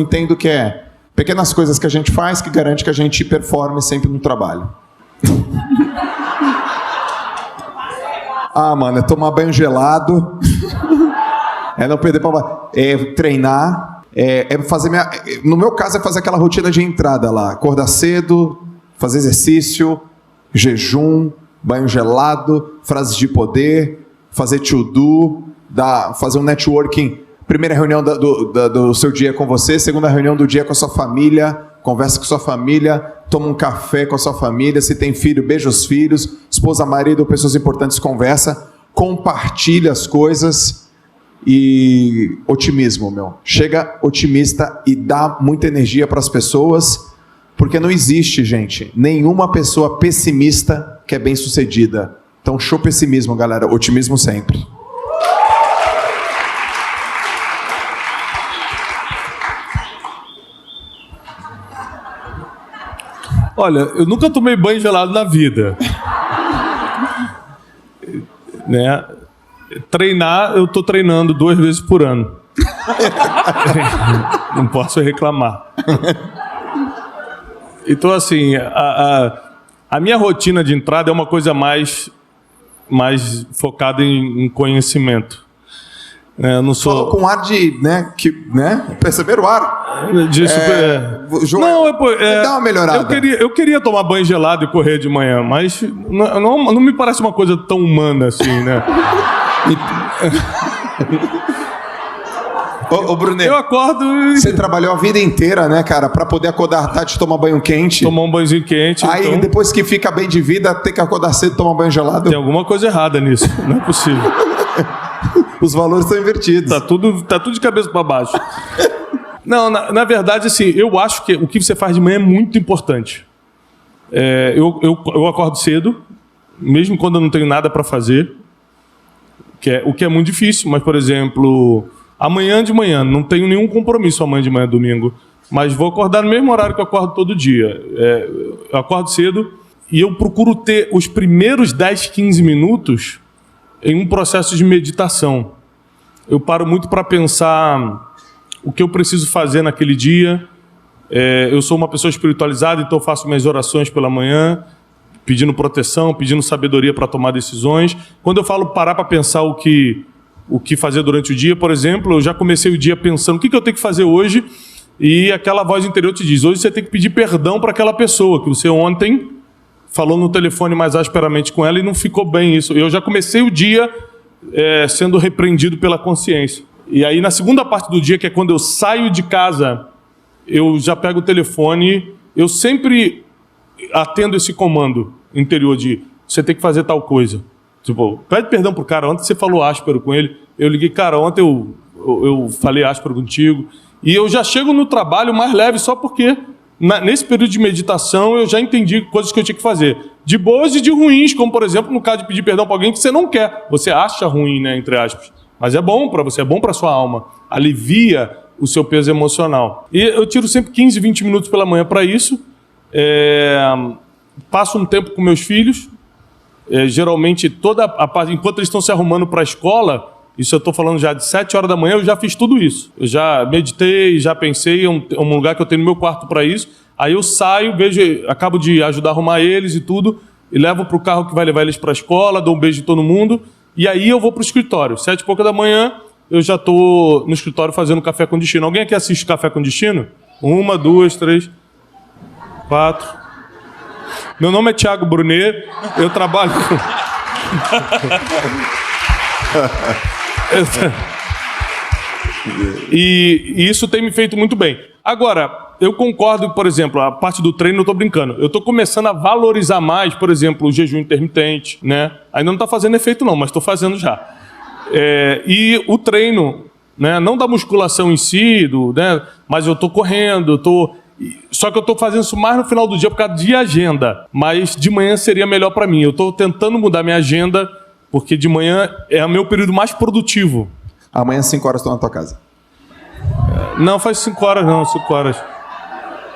entendo que é pequenas coisas que a gente faz que garante que a gente performe sempre no trabalho. Mano, é tomar banho gelado, é não perder pra... é treinar, é fazer minha... No meu caso, é fazer aquela rotina de entrada lá. Acordar cedo, fazer exercício, jejum, banho gelado, frases de poder, fazer to-do, fazer um networking. Primeira reunião do seu dia com você, segunda reunião do dia com a sua família, conversa com sua família, toma um café com a sua família, se tem filho, beija os filhos, esposa, marido, pessoas importantes, conversa, compartilha as coisas e otimismo, meu. Chega otimista e dá muita energia para as pessoas, porque não existe, gente, nenhuma pessoa pessimista que é bem-sucedida. Então, show pessimismo, galera, otimismo sempre. Olha, eu nunca tomei banho gelado na vida. Né? Treinar, eu estou treinando 2 vezes por ano. Não posso reclamar. Então, assim, a minha rotina de entrada é uma coisa mais focada em conhecimento. Eu não sou... Falou com ar de, perceberam o ar? Dá uma melhorada. Eu queria tomar banho gelado e correr de manhã, mas não me parece uma coisa tão humana assim, né? Ô Brunet, eu acordo e... Você trabalhou a vida inteira, né, cara, pra poder acordar à tarde e tomar banho quente. Tomar um banhozinho quente. Aí, então... depois que fica bem de vida, tem que acordar cedo e tomar banho gelado. Tem alguma coisa errada nisso, não é possível. Os valores estão invertidos. Tá tudo de cabeça para baixo. Não, na verdade, assim, eu acho que o que você faz de manhã é muito importante. Eu acordo cedo, mesmo quando eu não tenho nada para fazer, o que é muito difícil, mas, por exemplo, amanhã de manhã, não tenho nenhum compromisso amanhã de manhã, domingo, mas vou acordar no mesmo horário que eu acordo todo dia. Eu acordo cedo e eu procuro ter os primeiros 10, 15 minutos em um processo de meditação. Eu paro muito para pensar o que eu preciso fazer naquele dia. Eu sou uma pessoa espiritualizada, então eu faço minhas orações pela manhã, pedindo proteção, pedindo sabedoria para tomar decisões. Quando eu falo parar para pensar o que fazer durante o dia, por exemplo, eu já comecei o dia pensando o que eu tenho que fazer hoje, e aquela voz interior te diz, hoje você tem que pedir perdão para aquela pessoa que você ontem falou no telefone mais asperamente com ela e não ficou bem isso. Eu já comecei o dia sendo repreendido pela consciência. E aí, na segunda parte do dia, que é quando eu saio de casa, eu já pego o telefone, eu sempre atendo esse comando interior de você tem que fazer tal coisa. Tipo, pede perdão pro cara, ontem você falou áspero com ele, eu liguei, cara, ontem eu falei áspero contigo, e eu já chego no trabalho mais leve só porque... Nesse período de meditação, eu já entendi coisas que eu tinha que fazer. De boas e de ruins, como, por exemplo, no caso de pedir perdão para alguém que você não quer. Você acha ruim, né, entre aspas. Mas é bom para você, é bom para a sua alma. Alivia o seu peso emocional. E eu tiro sempre 15, 20 minutos pela manhã para isso. Passo um tempo com meus filhos. Geralmente, toda a parte, enquanto eles estão se arrumando para a escola... Isso eu estou falando já de 7 horas da manhã, eu já fiz tudo isso. Eu já meditei, já pensei, é um lugar que eu tenho no meu quarto para isso. Aí eu saio, acabo de ajudar a arrumar eles e tudo, e levo para o carro que vai levar eles para a escola, dou um beijo de todo mundo, e aí eu vou para o escritório. 7 e pouca da manhã, eu já estou no escritório fazendo café com destino. Alguém aqui assiste Café com Destino? 1, 2, 3, 4. Meu nome é Thiago Brunet, eu trabalho com... E isso tem me feito muito bem. Agora, eu concordo, por exemplo, a parte do treino eu estou brincando. Eu estou começando a valorizar mais, por exemplo, o jejum intermitente, né? Ainda não está fazendo efeito não, mas estou fazendo já. E o treino, né? Não da musculação em si, né? Mas eu estou correndo, só que eu estou fazendo isso mais no final do dia por causa de agenda. Mas de manhã seria melhor para mim. Eu estou tentando mudar minha agenda, porque de manhã é o meu período mais produtivo. Amanhã às 5 horas estou na tua casa. Não, faz 5 horas não, 5 horas.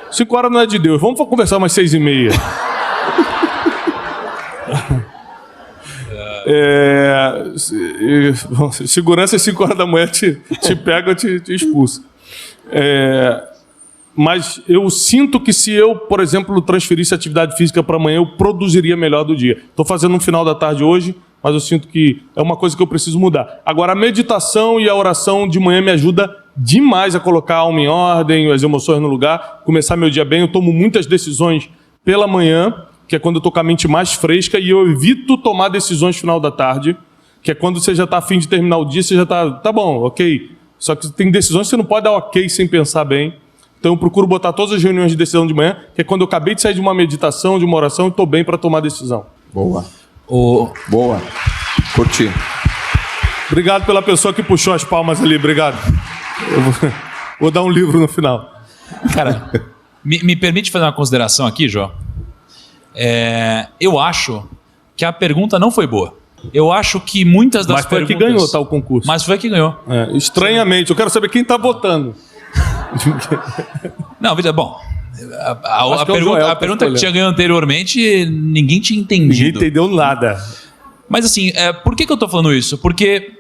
5 horas não é de Deus. Vamos conversar umas 6:30. Segurança às 5 horas da manhã te pega, te expulsa. mas eu sinto que se eu, por exemplo, transferisse a atividade física para amanhã, eu produziria melhor do dia. Estou fazendo no final da tarde hoje, mas eu sinto que é uma coisa que eu preciso mudar. Agora, a meditação e a oração de manhã me ajuda demais a colocar a alma em ordem, as emoções no lugar, começar meu dia bem. Eu tomo muitas decisões pela manhã, que é quando eu estou com a mente mais fresca, e eu evito tomar decisões no final da tarde, que é quando você já está a fim de terminar o dia, você já está, tá bom, ok. Só que tem decisões que você não pode dar ok sem pensar bem. Então eu procuro botar todas as reuniões de decisão de manhã, que é quando eu acabei de sair de uma meditação, de uma oração, e estou bem para tomar decisão. Boa. Boa. Curti. Obrigado pela pessoa que puxou as palmas ali, obrigado. Eu vou dar um livro no final. Cara, me permite fazer uma consideração aqui, Jó? Eu acho que a pergunta não foi boa. Eu acho que muitas das perguntas... Mas foi a que ganhou, tá, o concurso. Mas foi a que ganhou. Estranhamente, eu quero saber quem está votando. Não, veja, bom... A pergunta que tinha ganho anteriormente, ninguém tinha entendido. Ninguém entendeu nada. Mas assim, por que eu estou falando isso? Porque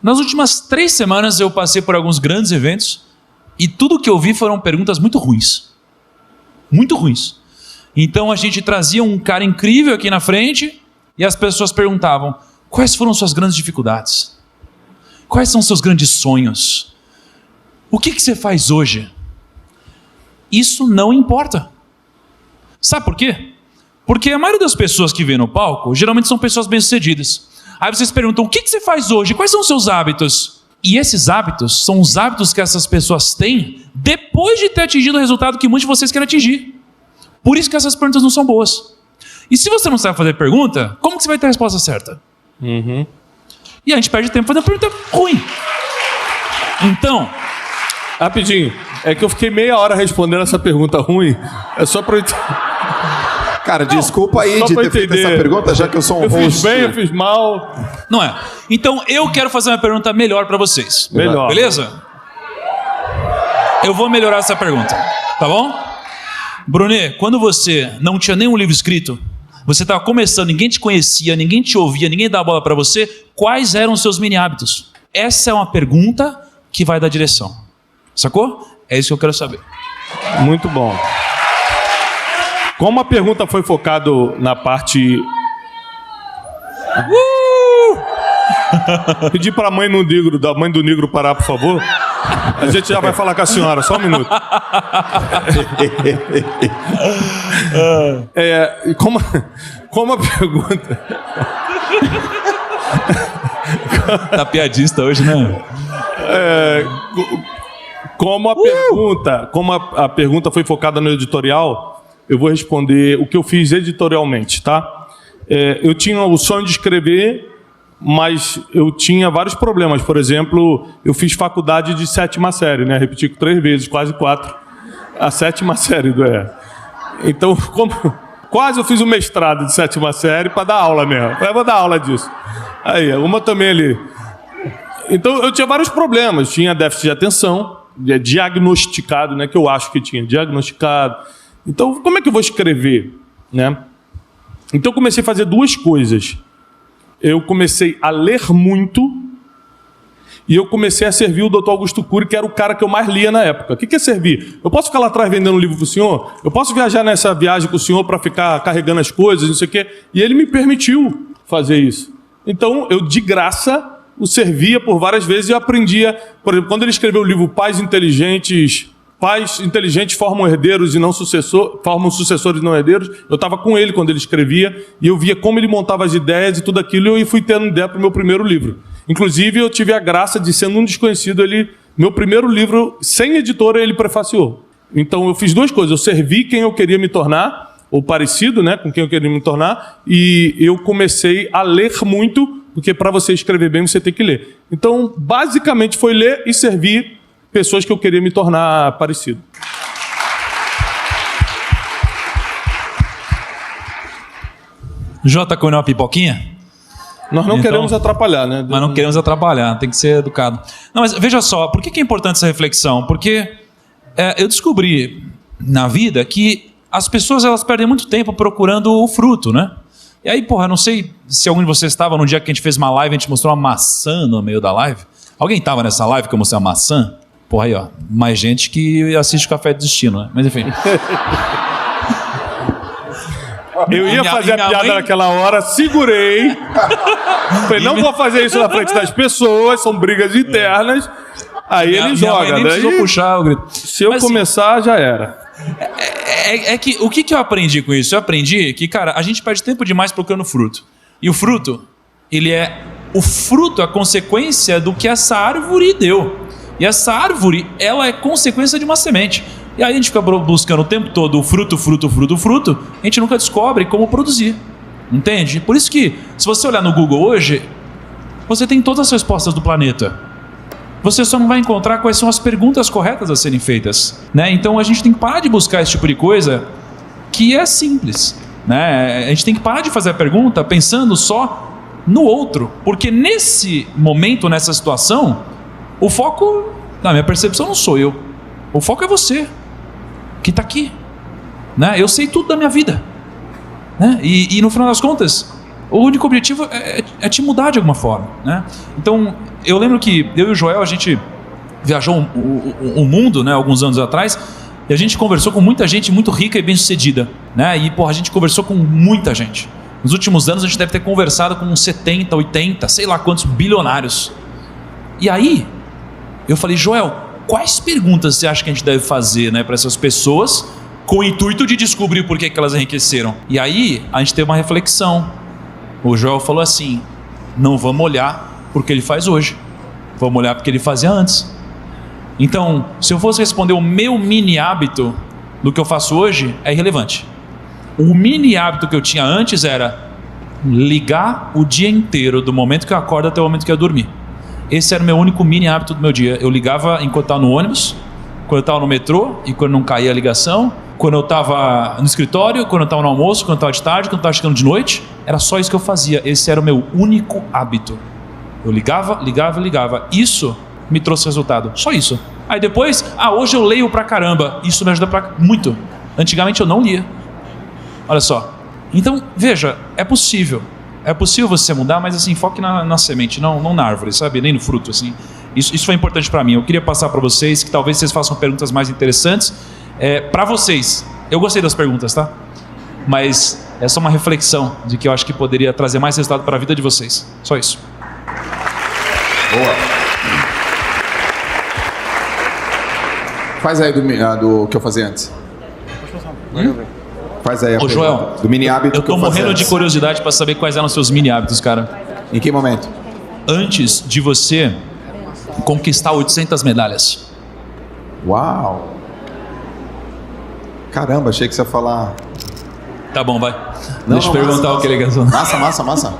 nas últimas 3 semanas eu passei por alguns grandes eventos e tudo que eu vi foram perguntas muito ruins. Muito ruins. Então a gente trazia um cara incrível aqui na frente e as pessoas perguntavam: quais foram suas grandes dificuldades? Quais são seus grandes sonhos? O que você faz hoje? Isso não importa. Sabe por quê? Porque a maioria das pessoas que vê no palco geralmente são pessoas bem-sucedidas. Aí vocês perguntam: o que você faz hoje? Quais são os seus hábitos? E esses hábitos são os hábitos que essas pessoas têm depois de ter atingido o resultado que muitos de vocês querem atingir. Por isso que essas perguntas não são boas. E se você não sabe fazer pergunta, como que você vai ter a resposta certa? E a gente perde tempo fazendo pergunta ruim. Então... Rapidinho, é que eu fiquei meia hora respondendo essa pergunta ruim. É só para eu... Cara, desculpa aí de ter feito essa pergunta, já que eu sou um host. Eu fiz bem, eu fiz mal. Não é. Então eu quero fazer uma pergunta melhor para vocês. Melhor. Beleza? Eu vou melhorar essa pergunta, tá bom? Brunet, quando você não tinha nenhum livro escrito, você estava começando, ninguém te conhecia, ninguém te ouvia, ninguém dava bola para você, quais eram os seus mini hábitos? Essa é uma pergunta que vai dar direção. Sacou? É isso que eu quero saber. Muito bom. Como a pergunta foi focada na parte... Pedir para a mãe da mãe do negro parar, por favor. A gente já vai falar com a senhora, só um minuto. Como a pergunta... Tá piadista hoje, né? Como a pergunta foi focada no editorial, eu vou responder o que eu fiz editorialmente, tá? Eu tinha o sonho de escrever, mas eu tinha vários problemas. Por exemplo, eu fiz faculdade de 7ª série, né? Repeti 3 vezes, quase 4. A 7ª série do Então, quase eu fiz um mestrado de 7ª série para dar aula mesmo. Eu vou dar aula disso. Aí, uma também ali. Então, eu tinha vários problemas. Tinha déficit de atenção, diagnosticado, né? Que eu acho que tinha, diagnosticado. Então, como é que eu vou escrever, né? Então, eu comecei a fazer 2 coisas. Eu comecei a ler muito e eu comecei a servir o Dr. Augusto Cury, que era o cara que eu mais lia na época. O que é servir? Eu posso ficar lá atrás vendendo um livro para o senhor? Eu posso viajar nessa viagem com o senhor para ficar carregando as coisas, não sei o quê? E ele me permitiu fazer isso. Então, eu, de graça, o servia por várias vezes e eu aprendia. Por exemplo, quando ele escreveu o livro Pais Inteligentes formam herdeiros e não formam sucessores e não herdeiros, eu estava com ele quando ele escrevia e eu via como ele montava as ideias e tudo aquilo, e eu fui tendo ideia para o meu primeiro livro. Inclusive, eu tive a graça de, sendo um desconhecido, meu primeiro livro, sem editora, ele prefaciou. Então, eu fiz 2 coisas. Eu servi quem eu queria me tornar, ou parecido, né, com quem eu queria me tornar, e eu comecei a ler muito, porque para você escrever bem, você tem que ler. Então, basicamente, foi ler e servir pessoas que eu queria me tornar parecido. Jota, comeu uma pipoquinha? Nós não queremos atrapalhar, né? Mas não queremos atrapalhar, tem que ser educado. Não, mas veja só, por que é importante essa reflexão? Porque eu descobri na vida que as pessoas elas perdem muito tempo procurando o fruto, né? E aí, porra, não sei se algum de vocês estava no dia que a gente fez uma live, a gente mostrou uma maçã no meio da live. Alguém estava nessa live que eu mostrei uma maçã? Porra, aí, ó. Mais gente que assiste Café do Destino, né? Mas enfim. Eu ia fazer a piada naquela hora, segurei. Falei, não vou fazer isso na frente das pessoas, são brigas internas. Aí ele joga, nem né? precisou puxar o grito. Se eu Mas, começar, já era. que o que eu aprendi com isso? Eu aprendi que, cara, a gente perde tempo demais procurando fruto. E o fruto, o fruto é a consequência do que essa árvore deu. E essa árvore, ela é consequência de uma semente. E aí a gente fica buscando o tempo todo o fruto, a gente nunca descobre como produzir. Entende? Por isso que, se você olhar no Google hoje, você tem todas as respostas do planeta. Você só não vai encontrar quais são as perguntas corretas a serem feitas, né? Então a gente tem que parar de buscar esse tipo de coisa que é simples, né? A gente tem que parar de fazer a pergunta pensando só no outro, porque nesse momento, nessa situação, o foco, na minha percepção, não sou eu. O foco é você, que está aqui, né? Eu sei tudo da minha vida, né? E no final das contas, o único objetivo é te mudar de alguma forma, né? Então, eu lembro que eu e o Joel, a gente viajou o mundo, né, alguns anos atrás, e a gente conversou com muita gente muito rica e bem-sucedida, né? E, porra, a gente conversou com muita gente. Nos últimos anos, a gente deve ter conversado com uns 70, 80, sei lá quantos bilionários. E aí, eu falei, Joel, quais perguntas você acha que a gente deve fazer, né, para essas pessoas, com o intuito de descobrir por que elas enriqueceram? E aí, a gente teve uma reflexão. O Joel falou assim, não vamos olhar porque ele faz hoje, vamos olhar porque ele fazia antes. Então, se eu fosse responder o meu mini hábito do que eu faço hoje, é irrelevante. O mini hábito que eu tinha antes era ligar o dia inteiro, do momento que eu acordo até o momento que eu dormir. Esse era o meu único mini hábito do meu dia. Eu ligava enquanto estava no ônibus, quando eu estava no metrô e quando não caía a ligação, quando eu estava no escritório, quando eu estava no almoço, quando eu estava de tarde, quando eu estava chegando de noite. Era só isso que eu fazia. Esse era o meu único hábito. Eu ligava. Isso me trouxe resultado. Só isso. Aí depois, hoje eu leio pra caramba. Isso me ajuda muito. Antigamente eu não lia. Olha só. Então, veja, é possível. É possível você mudar, mas assim, foque na semente, não na árvore, sabe? Nem no fruto, assim. Isso foi importante para mim. Eu queria passar para vocês, que talvez vocês façam perguntas mais interessantes. Para vocês, eu gostei das perguntas, tá? Mas é só uma reflexão de que eu acho que poderia trazer mais resultado para a vida de vocês. Só isso. Boa. Faz aí do que eu fazia antes. Faz aí a Ô, Joel, do mini hábito eu que eu tô fazia morrendo de antes. curiosidade para saber quais eram os seus mini hábitos, cara. Em que momento? Antes de você conquistar 800 medalhas. Uau! Caramba, achei que você ia falar... Tá bom, vai. Deixa eu perguntar o que ele gastou. Massa.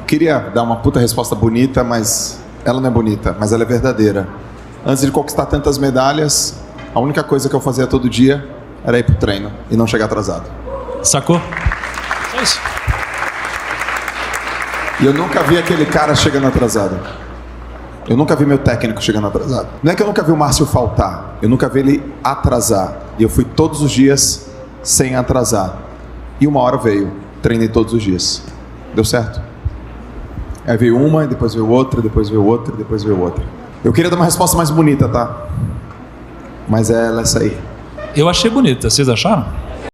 Queria dar uma puta resposta bonita, mas ela não é bonita, mas ela é verdadeira. Antes de conquistar tantas medalhas, a única coisa que eu fazia todo dia era ir pro treino e não chegar atrasado. Sacou? Só isso. E eu nunca vi aquele cara chegando atrasado. Eu nunca vi meu técnico chegando atrasado. Não é que eu nunca vi o Márcio faltar, eu nunca vi ele atrasar. E eu fui todos os dias sem atrasar. E uma hora veio, treinei todos os dias. Deu certo? Aí veio uma, depois veio outra, depois veio outra, depois veio outra. Eu queria dar uma resposta mais bonita, tá? Mas ela é essa aí. Eu achei bonita, vocês acharam?